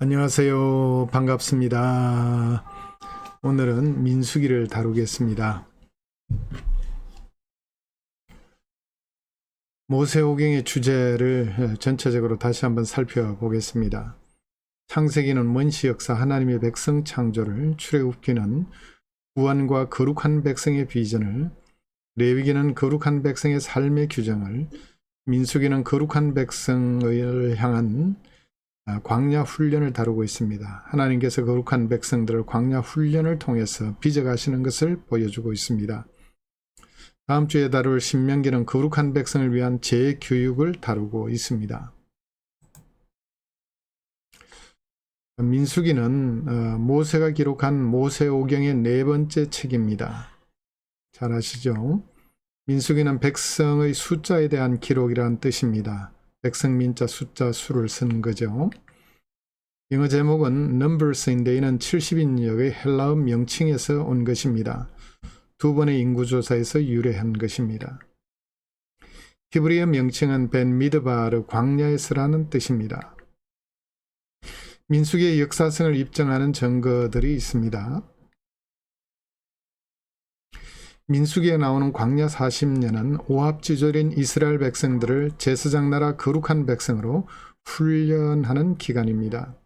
안녕하세요. 반갑습니다. 오늘은 민수기를 다루겠습니다. 모세오경의 주제를 전체적으로 다시 한번 살펴보겠습니다. 창세기는 원시 역사 하나님의 백성 창조를, 출애굽기는 구원과 거룩한 백성의 비전을, 레위기는 거룩한 백성의 삶의 규정을, 민수기는 거룩한 백성을 향한 광야 훈련을 다루고 있습니다. 하나님께서 거룩한 백성들을 광야 훈련을 통해서 빚어가시는 것을 보여주고 있습니다. 다음 주에 다룰 신명기는 거룩한 백성을 위한 재교육을 다루고 있습니다. 민수기는 모세가 기록한 모세오경의 네 번째 책입니다. 잘 아시죠? 민수기는 백성의 숫자에 대한 기록이라는 뜻입니다. 백성 민자 숫자 수를 쓰는 거죠. 영어 제목은 Numbers인데 이는 70인역의 헬라어 명칭에서 온 것입니다. 두 번의 인구조사에서 유래한 것입니다. 히브리어 명칭은 벤 미드바르 광야에서라는 뜻입니다. 민수기의 역사성을 입증하는 증거들이 있습니다. 민수기에 나오는 광야 40년은 오합지졸인 이스라엘 백성들을 제사장 나라 거룩한 백성으로 훈련하는 기간입니다.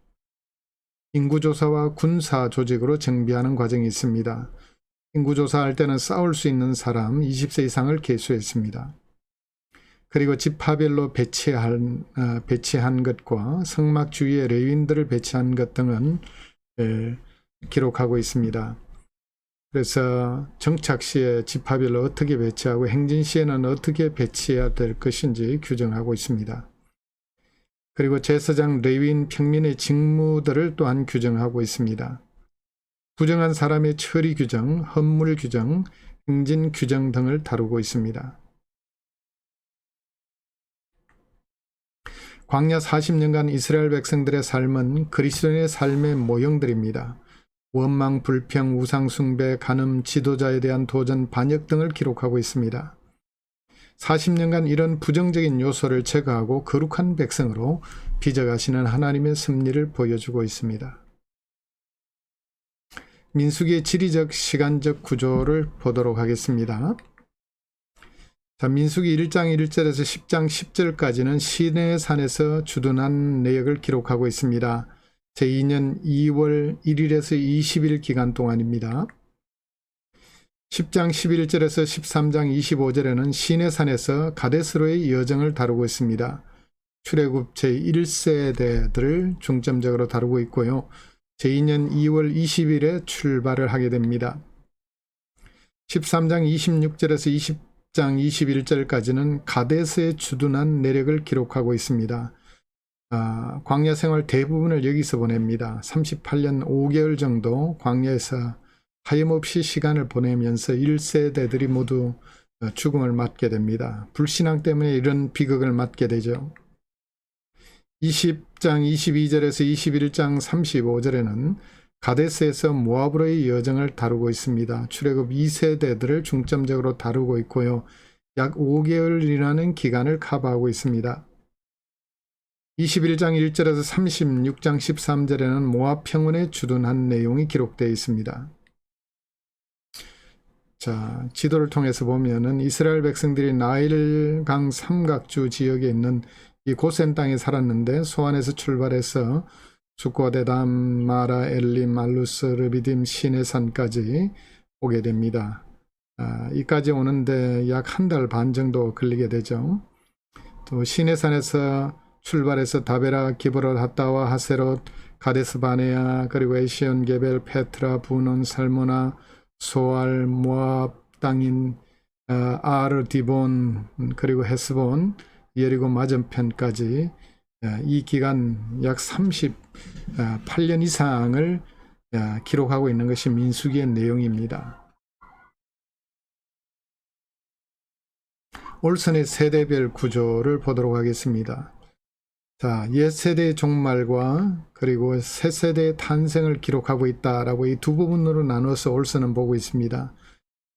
인구조사와 군사 조직으로 정비하는 과정이 있습니다. 인구조사할 때는 싸울 수 있는 사람 20세 이상을 계수했습니다. 그리고 지파별로 배치한 것과 성막 주위에 레위인들을 배치한 것 등은 기록하고 있습니다. 그래서 정착 시에 지파별로 어떻게 배치하고 행진 시에는 어떻게 배치해야 될 것인지 규정하고 있습니다. 그리고 제사장, 레위인, 평민의 직무들을 또한 규정하고 있습니다. 부정한 사람의 처리 규정, 헌물 규정, 행진 규정 등을 다루고 있습니다. 광야 40년간 이스라엘 백성들의 삶은 그리스도인의 삶의 모형들입니다. 원망, 불평, 우상숭배, 간음, 지도자에 대한 도전, 반역 등을 기록하고 있습니다. 40년간 이런 부정적인 요소를 제거하고 거룩한 백성으로 빚어가시는 하나님의 섭리를 보여주고 있습니다. 민수기의 지리적, 시간적 구조를 보도록 하겠습니다. 자, 민수기 1장 1절에서 10장 10절까지는 시내산에서 주둔한 내역을 기록하고 있습니다. 제2년 2월 1일에서 20일 기간 동안입니다. 10장 11절에서 13장 25절에는 시내산에서 가데스로의 여정을 다루고 있습니다. 출애굽 제1세대들을 중점적으로 다루고 있고요. 제2년 2월 20일에 출발을 하게 됩니다. 13장 26절에서 20장 21절까지는 가데스에 주둔한 내력을 기록하고 있습니다. 광야 생활 대부분을 여기서 보냅니다. 38년 5개월 정도 광야에서 하염없이 시간을 보내면서 1세대들이 모두 죽음을 맞게 됩니다. 불신앙 때문에 이런 비극을 맞게 되죠. 20장 22절에서 21장 35절에는 가데스에서 모압으로의 여정을 다루고 있습니다. 출애굽 2세대들을 중점적으로 다루고 있고요. 약 5개월이라는 기간을 커버하고 있습니다. 21장 1절에서 36장 13절에는 모압 평원에 주둔한 내용이 기록되어 있습니다. 자, 지도를 통해서 보면은 이스라엘 백성들이 나일강 삼각주 지역에 있는 이 고센 땅에 살았는데 소안에서 출발해서 숫과 데담, 마라, 엘림, 알루스, 르비딤, 시내산까지 오게 됩니다. 이까지 오는데 약 한 달 반 정도 걸리게 되죠. 또 시내산에서 출발해서 다베라, 기브롯, 핫다와, 하세롯, 가데스 바네아, 그리고 에시온 게벨, 페트라, 부논, 살모나, 소알, 모압 땅인 아르디본, 그리고 헤스본, 예리고 맞은편까지 이 기간 약 38년 이상을 기록하고 있는 것이 민수기의 내용입니다. 올선의 세대별 구조를 보도록 하겠습니다. 자, 옛 세대의 종말과 그리고 새 세대의 탄생을 기록하고 있다라고 이 두 부분으로 나눠서 올선은 보고 있습니다.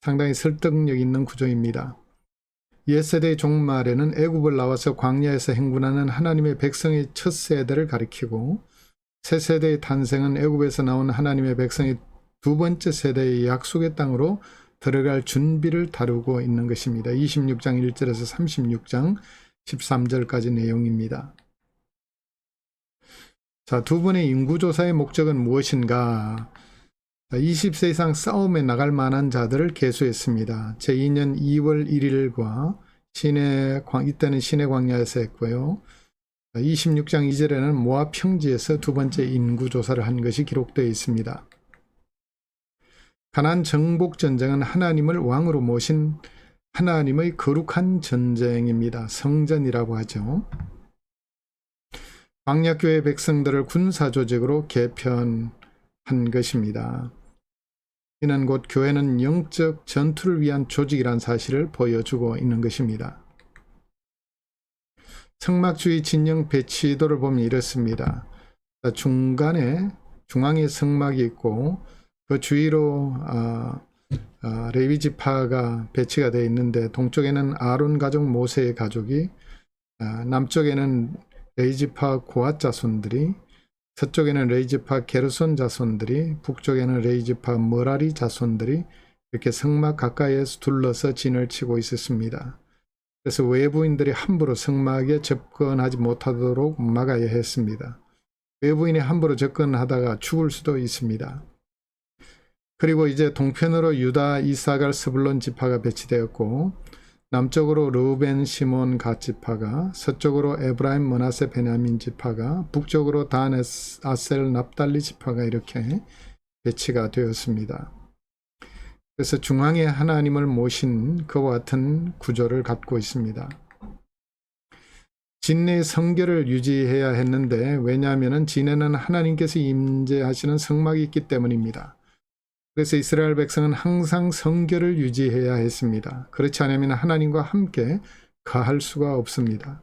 상당히 설득력 있는 구조입니다. 옛 세대의 종말에는 애굽을 나와서 광야에서 행군하는 하나님의 백성의 첫 세대를 가리키고 새 세대의 탄생은 애굽에서 나온 하나님의 백성이 두 번째 세대의 약속의 땅으로 들어갈 준비를 다루고 있는 것입니다. 26장 1절에서 36장 13절까지 내용입니다. 자, 두 번의 인구조사의 목적은 무엇인가? 20세 이상 싸움에 나갈 만한 자들을 계수했습니다. 제2년 2월 1일과 이때는 시내 광야에서 했고요. 26장 2절에는 모압 평지에서 두 번째 인구조사를 한 것이 기록되어 있습니다. 가나안 정복 전쟁은 하나님을 왕으로 모신 하나님의 거룩한 전쟁입니다. 성전이라고 하죠. 광야교회 백성들을 군사조직으로 개편한 것입니다. 이는 곧 교회는 영적 전투를 위한 조직이란 사실을 보여주고 있는 것입니다. 성막주의 진영 배치도를 보면 이렇습니다. 중앙에 성막이 있고 그 주위로 레위 지파가 배치가 되어 있는데 동쪽에는 아론 가족 모세의 가족이, 남쪽에는 레위 지파 고앗 자손들이, 서쪽에는 레위 지파 게르손 자손들이, 북쪽에는 레위 지파 머라리 자손들이 이렇게 성막 가까이에서 둘러서 진을 치고 있었습니다. 그래서 외부인들이 함부로 성막에 접근하지 못하도록 막아야 했습니다. 외부인이 함부로 접근하다가 죽을 수도 있습니다. 그리고 이제 동편으로 유다, 이사갈, 스불론 지파가 배치되었고, 남쪽으로 르우벤, 시몬, 갓 지파가, 서쪽으로 에브라임, 므낫세, 베냐민 지파가, 북쪽으로 단, 아셀, 납달리 지파가 이렇게 배치가 되었습니다. 그래서 중앙에 하나님을 모신 그와 같은 구조를 갖고 있습니다. 진내의 성결을 유지해야 했는데, 왜냐하면 진에는 하나님께서 임재하시는 성막이 있기 때문입니다. 그래서 이스라엘 백성은 항상 성결을 유지해야 했습니다. 그렇지 않으면 하나님과 함께 거할 수가 없습니다.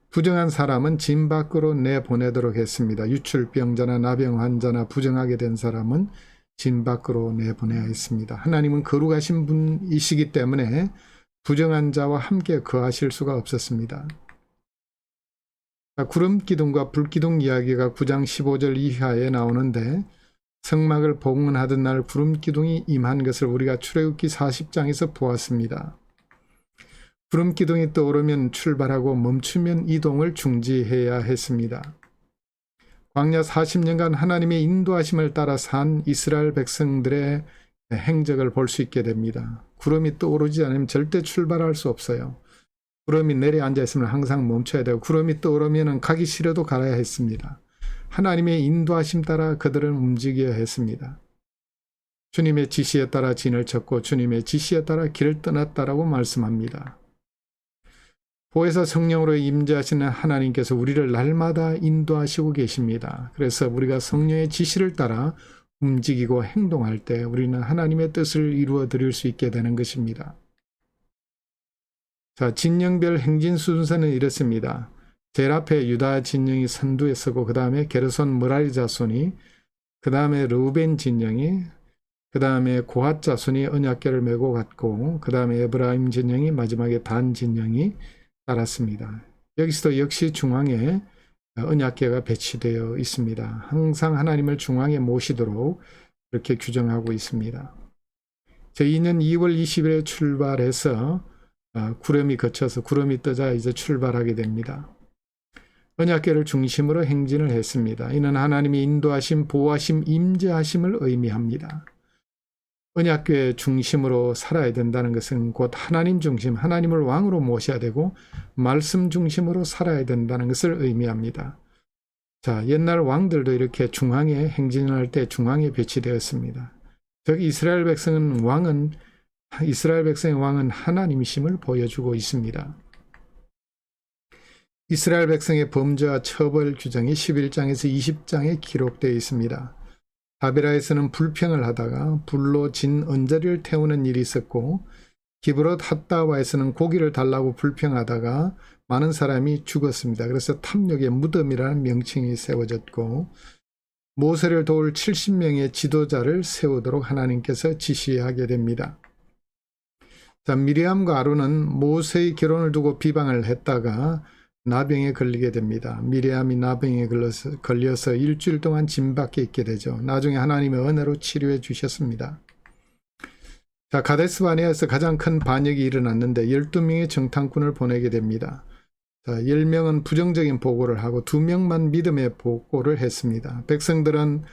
부정한 사람은 진 밖으로 내보내도록 했습니다. 유출병자나 나병 환자나 부정하게 된 사람은 진 밖으로 내보내야 했습니다. 하나님은 거룩하신 분이시기 때문에 부정한 자와 함께 거하실 수가 없었습니다. 구름기둥과 불기둥 이야기가 9장 15절 이하에 나오는데, 성막을 봉헌하던 날 구름기둥이 임한 것을 우리가 출애굽기 40장에서 보았습니다. 구름기둥이 떠오르면 출발하고 멈추면 이동을 중지해야 했습니다. 광야 40년간 하나님의 인도하심을 따라 산 이스라엘 백성들의 행적을 볼 수 있게 됩니다. 구름이 떠오르지 않으면 절대 출발할 수 없어요. 구름이 내려앉아 있으면 항상 멈춰야 되고, 구름이 떠오르면 가기 싫어도 가야 했습니다. 하나님의 인도하심 따라 그들은 움직여야 했습니다. 주님의 지시에 따라 진을 쳤고 주님의 지시에 따라 길을 떠났다라고 말씀합니다. 보혜사 성령으로 임재하시는 하나님께서 우리를 날마다 인도하시고 계십니다. 그래서 우리가 성령의 지시를 따라 움직이고 행동할 때 우리는 하나님의 뜻을 이루어 드릴 수 있게 되는 것입니다. 자, 진영별 행진 순서는 이렇습니다. 제일 앞에 유다 진영이 선두에 서고, 그 다음에 게르손 머라리 자손이, 그 다음에 르우벤 진영이, 그 다음에 고핫 자손이 언약궤를 메고 갔고, 그 다음에 에브라임 진영이, 마지막에 단 진영이 따랐습니다. 여기서도 역시 중앙에 언약궤가 배치되어 있습니다. 항상 하나님을 중앙에 모시도록 그렇게 규정하고 있습니다. 제2년 2월 20일에 출발해서 구름이 거쳐서 구름이 뜨자 이제 출발하게 됩니다. 언약궤를 중심으로 행진을 했습니다. 이는 하나님의 인도하심, 보호하심, 임재하심을 의미합니다. 언약궤 중심으로 살아야 된다는 것은 곧 하나님 중심, 하나님을 왕으로 모셔야 되고 말씀 중심으로 살아야 된다는 것을 의미합니다. 자, 옛날 왕들도 이렇게 중앙에 행진할 때 중앙에 배치되었습니다. 즉 이스라엘 백성의 왕은 하나님이심을 보여주고 있습니다. 이스라엘 백성의 범죄와 처벌 규정이 11장에서 20장에 기록되어 있습니다. 다베라에서는 불평을 하다가 불로 진 언저리를 태우는 일이 있었고, 기브롯 핫다와에서는 고기를 달라고 불평하다가 많은 사람이 죽었습니다. 그래서 탐욕의 무덤이라는 명칭이 세워졌고, 모세를 도울 70명의 지도자를 세우도록 하나님께서 지시하게 됩니다. 자, 미리암과 아론은 모세의 결혼을 두고 비방을 했다가 나병에 걸리게 됩니다. 미리암이 나병에 걸려서 일주일 동안 짐 밖에 있게 되죠. 나중에 하나님의 은혜로 치료해 주셨습니다. 자, 가데스 바네아에서 가장 큰 반역이 일어났는데 12명의 정탐꾼을 보내게 됩니다. 자, 10명은 부정적인 보고를 하고 2명만 믿음의 보고를 했습니다. 백성들은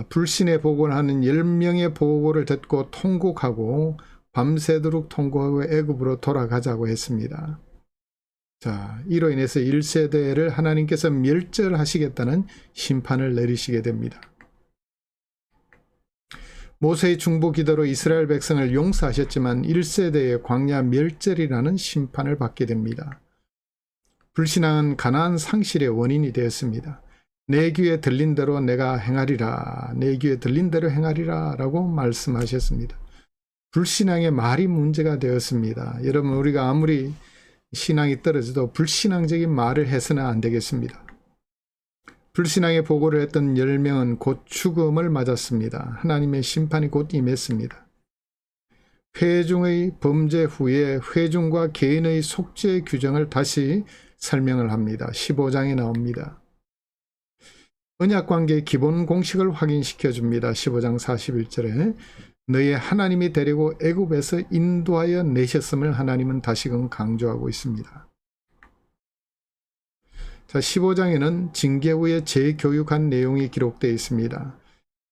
불신의 보고를 하는 10명의 보고를 듣고 통곡하고 밤새도록 통곡하고 애굽으로 돌아가자고 했습니다. 자, 이로 인해서 1세대를 하나님께서 멸절하시겠다는 심판을 내리시게 됩니다. 모세의 중보 기도로 이스라엘 백성을 용서하셨지만 1세대의 광야 멸절이라는 심판을 받게 됩니다. 불신앙은 가나안 상실의 원인이 되었습니다. 내 귀에 들린 대로 내가 행하리라, 내 귀에 들린 대로 행하리라 라고 말씀하셨습니다. 불신앙의 말이 문제가 되었습니다. 여러분, 우리가 아무리 신앙이 떨어져도 불신앙적인 말을 해서는 안 되겠습니다. 불신앙의 보고를 했던 10명은 곧 죽음을 맞았습니다. 하나님의 심판이 곧 임했습니다. 회중의 범죄 후에 회중과 개인의 속죄 규정을 다시 설명을 합니다. 15장에 나옵니다. 언약관계의 기본 공식을 확인시켜 줍니다. 15장 41절에 너의 하나님이 데리고 애굽에서 인도하여 내셨음을 하나님은 다시금 강조하고 있습니다. 자, 15장에는 징계 후에 재교육한 내용이 기록되어 있습니다.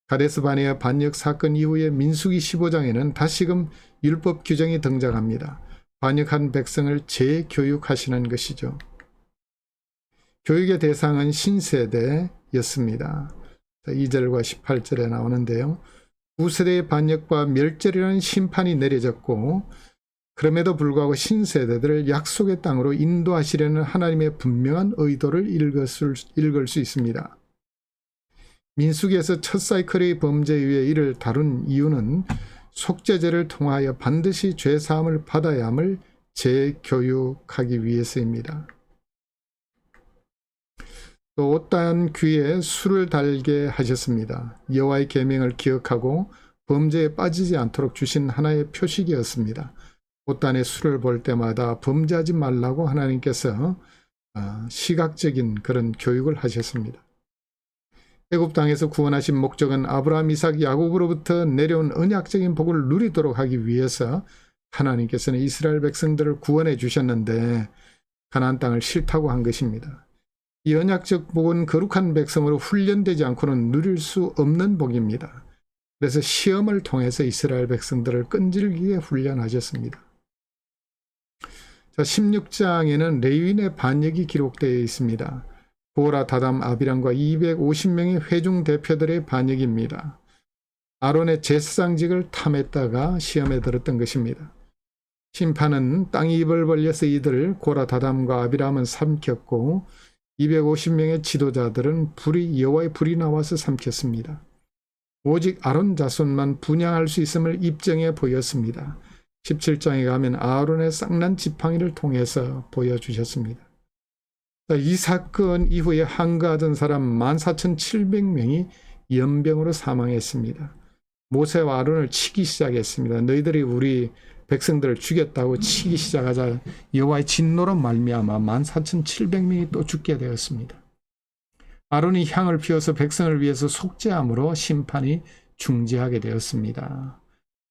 가데스 바네아 반역 사건 이후에 민수기 15장에는 다시금 율법 규정이 등장합니다. 반역한 백성을 재교육하시는 것이죠. 교육의 대상은 신세대였습니다. 2절과 18절에 나오는데요. 9세대의 반역과 멸절이라는 심판이 내려졌고 그럼에도 불구하고 신세대들을 약속의 땅으로 인도하시려는 하나님의 분명한 의도를 읽을 수 있습니다. 민수기에서 첫 사이클의 범죄 위에 이를 다룬 이유는 속죄제를 통하여 반드시 죄사함을 받아야 함을 재교육하기 위해서입니다. 또 옷단 귀에 술을 달게 하셨습니다. 여호와의 계명을 기억하고 범죄에 빠지지 않도록 주신 하나의 표식이었습니다. 옷단에 술을 볼 때마다 범죄하지 말라고 하나님께서 시각적인 그런 교육을 하셨습니다. 애굽 땅에서 구원하신 목적은 아브라함, 이삭, 야곱으로부터 내려온 언약적인 복을 누리도록 하기 위해서 하나님께서는 이스라엘 백성들을 구원해 주셨는데 가나안 땅을 싫다고 한 것입니다. 이 언약적 복은 거룩한 백성으로 훈련되지 않고는 누릴 수 없는 복입니다. 그래서 시험을 통해서 이스라엘 백성들을 끈질기게 훈련하셨습니다. 자, 16장에는 레위인의 반역이 기록되어 있습니다. 고라, 다담, 아비람과 250명의 회중 대표들의 반역입니다. 아론의 제사장직을 탐했다가 시험에 들었던 것입니다. 심판은 땅이 입을 벌려서 이들을 고라, 다담과 아비람은 삼켰고 250명의 지도자들은 여호와의 불이 나와서 삼켰습니다. 오직 아론 자손만 분향할 수 있음을 입증해 보였습니다. 17장에 가면 아론의 쌍난 지팡이를 통해서 보여주셨습니다. 이 사건 이후에 항거하던 사람 14,700명이 연병으로 사망했습니다. 모세와 아론을 치기 시작했습니다. 너희들이 우리 백성들을 죽였다고 치기 시작하자 여호와의 진노로 말미암아 14,700명이 또 죽게 되었습니다. 아론이 향을 피워서 백성을 위해서 속죄함으로 심판이 중지하게 되었습니다.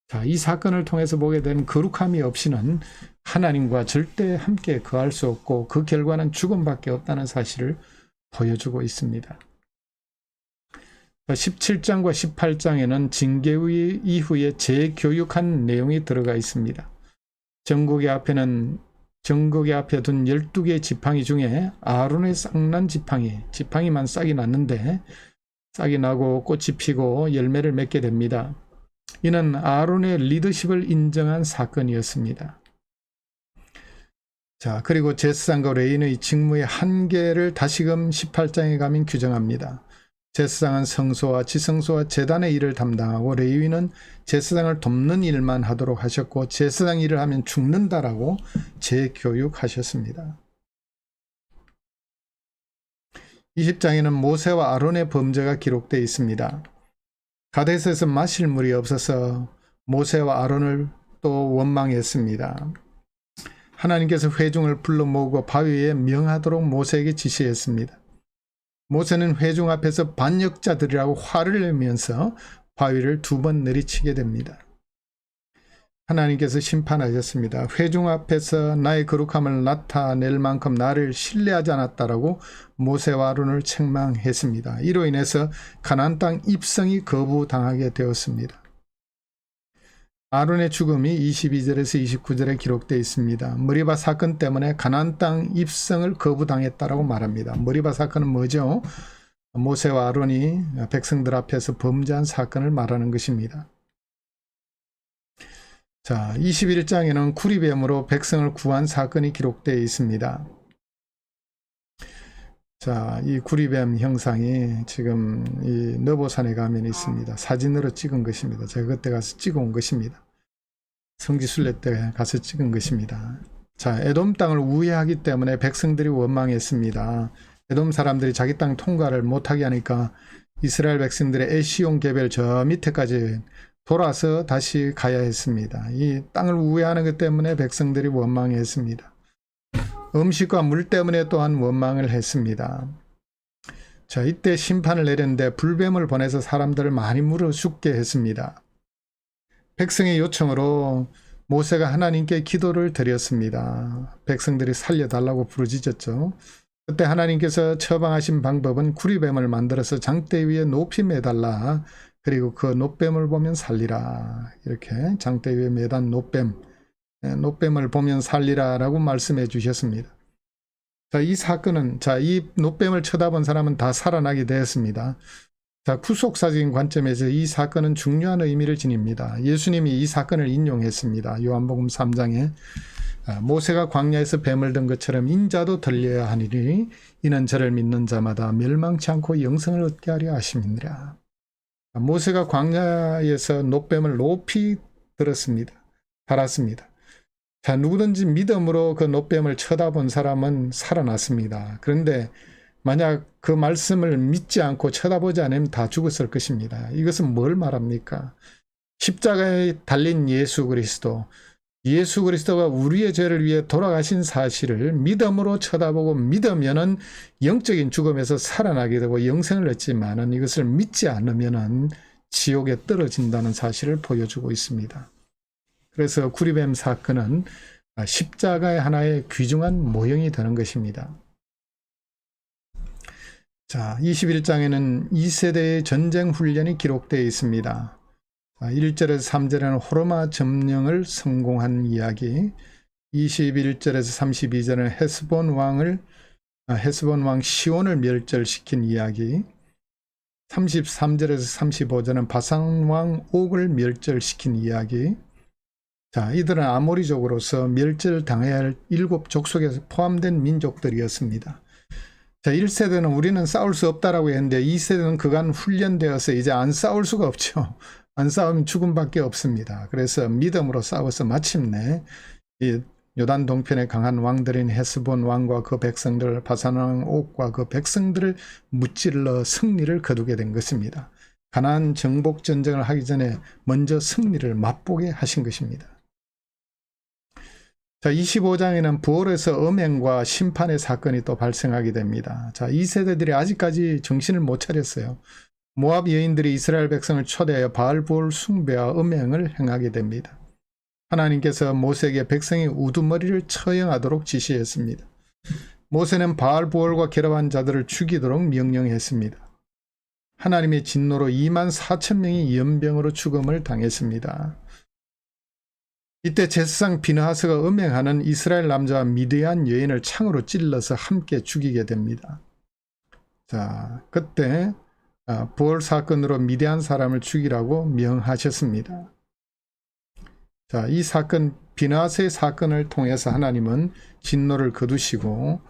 자, 이 사건을 통해서 보게 된 거룩함이 없이는 하나님과 절대 함께 거할 수 없고 그 결과는 죽음밖에 없다는 사실을 보여주고 있습니다. 17장과 18장에는 징계 이후에 재교육한 내용이 들어가 있습니다. 정국의 앞에 둔 12개의 지팡이 중에 아론의 쌍난 지팡이만 싹이 났는데 싹이 나고 꽃이 피고 열매를 맺게 됩니다. 이는 아론의 리더십을 인정한 사건이었습니다. 자, 그리고 제사장과 레위인의 직무의 한계를 다시금 18장에 가면 규정합니다. 제사장은 성소와 지성소와 제단의 일을 담당하고 레위인은 제사장을 돕는 일만 하도록 하셨고 제사장 일을 하면 죽는다라고 재교육하셨습니다. 20장에는 모세와 아론의 범죄가 기록되어 있습니다. 가데스에서 마실 물이 없어서 모세와 아론을 또 원망했습니다. 하나님께서 회중을 불러 모으고 바위에 명하도록 모세에게 지시했습니다. 모세는 회중 앞에서 반역자들이라고 화를 내면서 바위를 2번 내리치게 됩니다. 하나님께서 심판하셨습니다. 회중 앞에서 나의 거룩함을 나타낼 만큼 나를 신뢰하지 않았다라고 모세와 아론을 책망했습니다. 이로 인해서 가나안 땅 입성이 거부당하게 되었습니다. 아론의 죽음이 22절에서 29절에 기록되어 있습니다. 머리바 사건 때문에 가나안 땅 입성을 거부당했다라고 말합니다. 머리바 사건은 뭐죠? 모세와 아론이 백성들 앞에서 범죄한 사건을 말하는 것입니다. 자, 21장에는 구리뱀으로 백성을 구한 사건이 기록되어 있습니다. 자, 이 구리뱀 형상이 지금 이 너보산에 가면 있습니다. 사진으로 찍은 것입니다. 제가 그때 가서 찍어 온 것입니다. 성지순례 때 가서 찍은 것입니다. 자, 에돔 땅을 우회하기 때문에 백성들이 원망했습니다. 에돔 사람들이 자기 땅 통과를 못하게 하니까 이스라엘 백성들의 에시온 개별 저 밑에까지 돌아서 다시 가야 했습니다. 이 땅을 우회하는 것 때문에 백성들이 원망했습니다. 음식과 물 때문에 또한 원망을 했습니다. 자, 이때 심판을 내렸는데 불뱀을 보내서 사람들을 많이 물어 죽게 했습니다. 백성의 요청으로 모세가 하나님께 기도를 드렸습니다. 백성들이 살려달라고 부르짖었죠. 그때 하나님께서 처방하신 방법은 구리뱀을 만들어서 장대 위에 높이 매달라. 그리고 그 노뱀을 보면 살리라. 이렇게 장대 위에 매단 노뱀을 보면 살리라 라고 말씀해 주셨습니다. 자, 이 사건은, 이 노뱀을 쳐다본 사람은 다 살아나게 되었습니다. 자, 구속사적인 관점에서 이 사건은 중요한 의미를 지닙니다. 예수님이 이 사건을 인용했습니다. 요한복음 3장에 모세가 광야에서 뱀을 든 것처럼 인자도 들려야 하니니 이는 저를 믿는 자마다 멸망치 않고 영생을 얻게 하려 하심이니라. 모세가 광야에서 노뱀을 높이 들었습니다. 달았습니다. 자, 누구든지 믿음으로 그 노뱀을 쳐다본 사람은 살아났습니다. 그런데 만약 그 말씀을 믿지 않고 쳐다보지 않으면 다 죽었을 것입니다. 이것은 뭘 말합니까? 십자가에 달린 예수 그리스도가 우리의 죄를 위해 돌아가신 사실을 믿음으로 쳐다보고 믿으면은 영적인 죽음에서 살아나게 되고 영생을 얻지만은 이것을 믿지 않으면은 지옥에 떨어진다는 사실을 보여주고 있습니다. 그래서 구리뱀 사건은 십자가의 하나의 귀중한 모형이 되는 것입니다. 자, 21장에는 2세대의 전쟁 훈련이 기록되어 있습니다. 1절에서 3절에는 호르마 점령을 성공한 이야기, 21절에서 32절에는 헤스본 왕 시온을 멸절시킨 이야기, 33절에서 35절은 바산 왕 옥을 멸절시킨 이야기. 자, 이들은 아모리족으로서 멸절당해야 할 7족속에 포함된 민족들이었습니다. 자, 1세대는 우리는 싸울 수 없다라고 했는데 2세대는 그간 훈련되어서 이제 안 싸울 수가 없죠. 안 싸우면 죽음밖에 없습니다. 그래서 믿음으로 싸워서 마침내 이 요단 동편에 강한 왕들인 헤스본 왕과 그 백성들, 바산 왕 옥과 그 백성들을 무찔러 승리를 거두게 된 것입니다. 가나안 정복 전쟁을 하기 전에 먼저 승리를 맛보게 하신 것입니다. 자, 25장에는 부월에서 음행과 심판의 사건이 또 발생하게 됩니다. 자, 이 세대들이 아직까지 정신을 못 차렸어요. 모압 여인들이 이스라엘 백성을 초대하여 바알부올 숭배와 음행을 행하게 됩니다. 하나님께서 모세에게 백성의 우두머리를 처형하도록 지시했습니다. 모세는 바알부올과 결합한 자들을 죽이도록 명령했습니다. 하나님의 진노로 24,000명이 연병으로 죽음을 당했습니다. 이때 제사장 비느하스가 음행하는 이스라엘 남자와 미디안 여인을 창으로 찔러서 함께 죽이게 됩니다. 자, 그때 부월 사건으로 미디안 사람을 죽이라고 명하셨습니다. 자, 이 사건, 비느하스의 사건을 통해서 하나님은 진노를 거두시고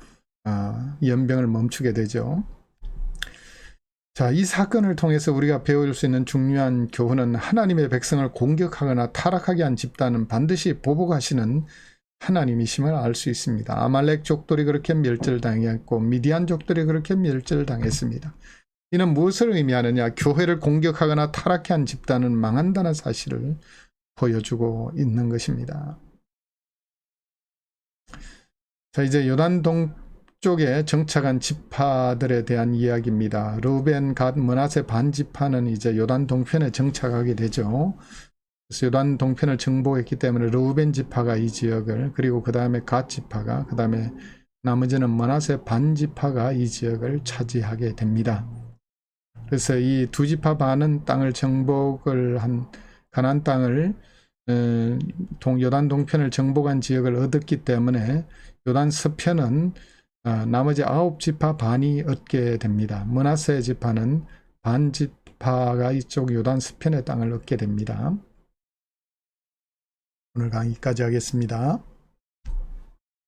연병을 멈추게 되죠. 자, 이 사건을 통해서 우리가 배울 수 있는 중요한 교훈은 하나님의 백성을 공격하거나 타락하게 한 집단은 반드시 보복하시는 하나님이심을 알 수 있습니다. 아말렉 족들이 그렇게 멸절당했고 미디안 족들이 그렇게 멸절당했습니다. 이는 무엇을 의미하느냐? 교회를 공격하거나 타락해 한 집단은 망한다는 사실을 보여주고 있는 것입니다. 자, 이제 요단 동쪽에 정착한 지파들에 대한 이야기입니다. 르우벤, 갓, 므낫세 반 지파는 이제 요단 동편에 정착하게 되죠. 그래서 요단 동편을 정복했기 때문에 르우벤 지파가 이 지역을, 그리고 그 다음에 갓 지파가, 그 다음에 나머지는 므낫세 반 지파가 이 지역을 차지하게 됩니다. 그래서 이 두 지파 반은 땅을 정복을 한 가나안 땅을 요단 동편을 정복한 지역을 얻었기 때문에 요단 서편은 나머지 9지파 반이 얻게 됩니다. 므낫세 지파는 반 지파가 이쪽 요단 서편의 땅을 얻게 됩니다. 오늘 강의까지 하겠습니다.